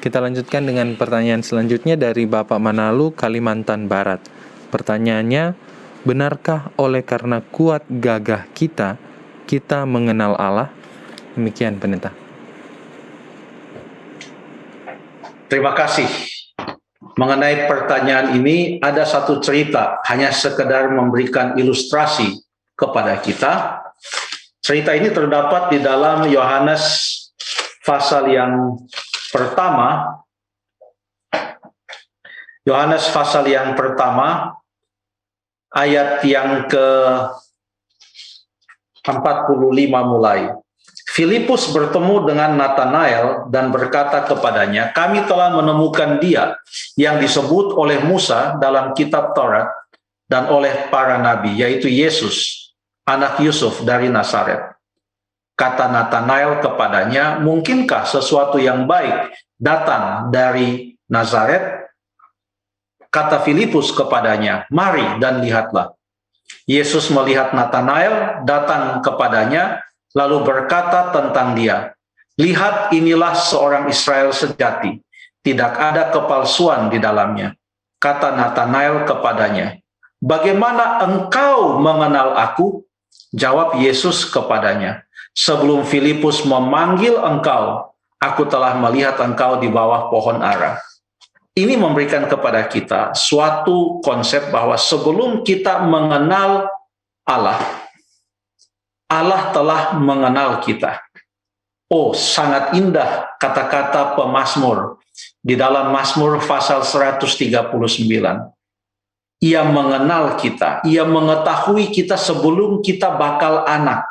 Kita lanjutkan dengan pertanyaan selanjutnya dari Bapak Manalu, Kalimantan Barat. Pertanyaannya, benarkah oleh karena kuat gagah kita mengenal Allah? Demikian, Pendeta. Terima kasih. Mengenai pertanyaan ini, ada satu cerita, hanya sekedar memberikan ilustrasi kepada kita. Cerita ini terdapat di dalam Yohanes pasal yang pertama. Yohanes pasal yang pertama, ayat yang ke-45 mulai. Filipus bertemu dengan Nathanael dan berkata kepadanya, "Kami telah menemukan Dia yang disebut oleh Musa dalam kitab Taurat dan oleh para nabi, yaitu Yesus, anak Yusuf dari Nazaret." Kata Nathanael kepadanya, "Mungkinkah sesuatu yang baik datang dari Nazaret?" Kata Filipus kepadanya, "Mari dan lihatlah." Yesus melihat Nathanael datang kepadanya, lalu berkata tentang dia, "Lihat, inilah seorang Israel sejati, tidak ada kepalsuan di dalamnya." Kata Nathanael kepadanya, "Bagaimana engkau mengenal aku?" Jawab Yesus kepadanya, "Sebelum Filipus memanggil engkau, aku telah melihat engkau di bawah pohon ara." Ini memberikan kepada kita suatu konsep bahwa sebelum kita mengenal Allah, Allah telah mengenal kita. Oh, sangat indah kata-kata pemazmur di dalam Mazmur pasal 139. Ia mengenal kita, ia mengetahui kita sebelum kita bakal anak.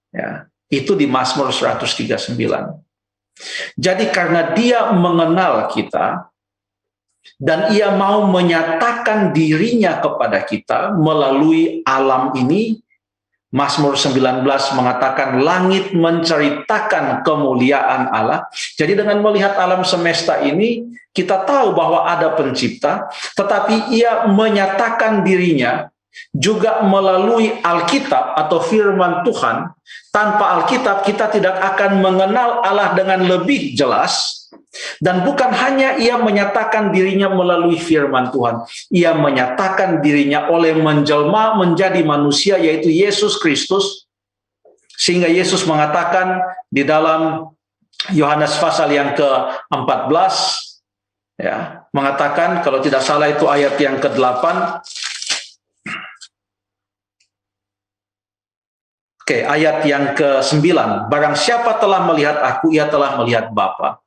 Ya, itu di Mazmur 139. Jadi karena dia mengenal kita, dan ia mau menyatakan dirinya kepada kita melalui alam ini, Mazmur 19 mengatakan langit menceritakan kemuliaan Allah. Jadi dengan melihat alam semesta ini, kita tahu bahwa ada pencipta, tetapi ia menyatakan dirinya juga melalui Alkitab atau firman Tuhan. Tanpa Alkitab kita tidak akan mengenal Allah dengan lebih jelas. Dan bukan hanya ia menyatakan dirinya melalui firman Tuhan, ia menyatakan dirinya oleh menjelma menjadi manusia, yaitu Yesus Kristus. Sehingga Yesus mengatakan di dalam Yohanes pasal yang ke-14, ya, mengatakan, kalau tidak salah itu ayat yang ke-8, ayat yang ke-9, "Barang siapa telah melihat aku, ia telah melihat Bapa."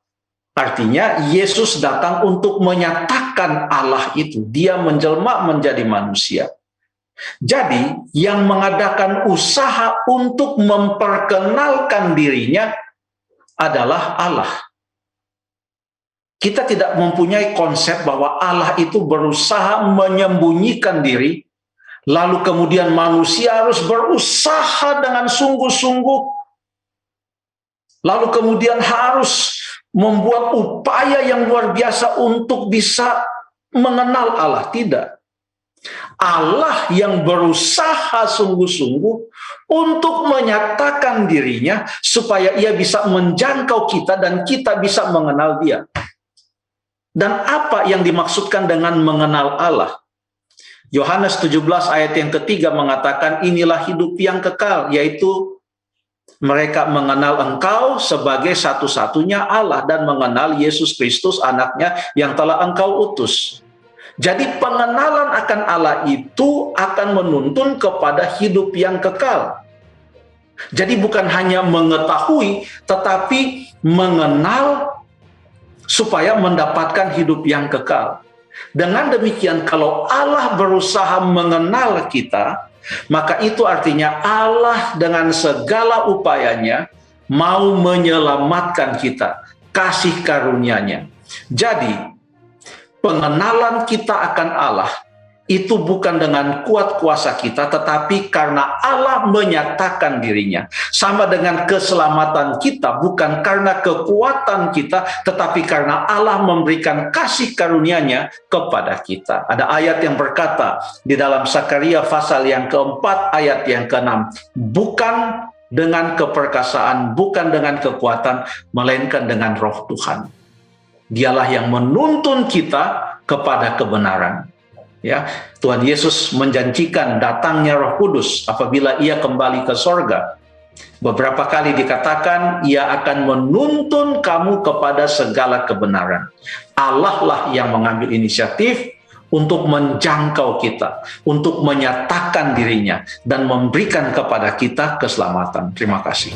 Artinya Yesus datang untuk menyatakan Allah itu. Dia menjelma menjadi manusia. Jadi yang mengadakan usaha untuk memperkenalkan dirinya adalah Allah. Kita tidak mempunyai konsep bahwa Allah itu berusaha menyembunyikan diri, lalu kemudian manusia harus berusaha dengan sungguh-sungguh, lalu kemudian harus membuat upaya yang luar biasa untuk bisa mengenal Allah. Tidak. Allah yang berusaha sungguh-sungguh untuk menyatakan dirinya supaya ia bisa menjangkau kita dan kita bisa mengenal dia. Dan apa yang dimaksudkan dengan mengenal Allah? Yohanes 17 ayat yang ketiga mengatakan, "Inilah hidup yang kekal, yaitu mereka mengenal engkau sebagai satu-satunya Allah dan mengenal Yesus Kristus anaknya yang telah engkau utus." Jadi pengenalan akan Allah itu akan menuntun kepada hidup yang kekal. Jadi bukan hanya mengetahui, tetapi mengenal supaya mendapatkan hidup yang kekal. Dengan demikian, kalau Allah berusaha mengenal kita, maka itu artinya Allah dengan segala upayanya mau menyelamatkan kita, kasih karunia-Nya. Jadi, pengenalan kita akan Allah itu bukan dengan kuat kuasa kita, tetapi karena Allah menyatakan dirinya. Sama dengan keselamatan kita, bukan karena kekuatan kita, tetapi karena Allah memberikan kasih karunia-Nya kepada kita. Ada ayat yang berkata di dalam Zakaria pasal yang keempat, ayat yang ke-6, bukan dengan keperkasaan, bukan dengan kekuatan, melainkan dengan roh Tuhan. Dialah yang menuntun kita kepada kebenaran. Ya, Tuhan Yesus menjanjikan datangnya Roh Kudus apabila Ia kembali ke sorga. Beberapa kali dikatakan Ia akan menuntun kamu kepada segala kebenaran. Allah lah yang mengambil inisiatif untuk menjangkau kita, untuk menyatakan dirinya, dan memberikan kepada kita keselamatan. Terima kasih.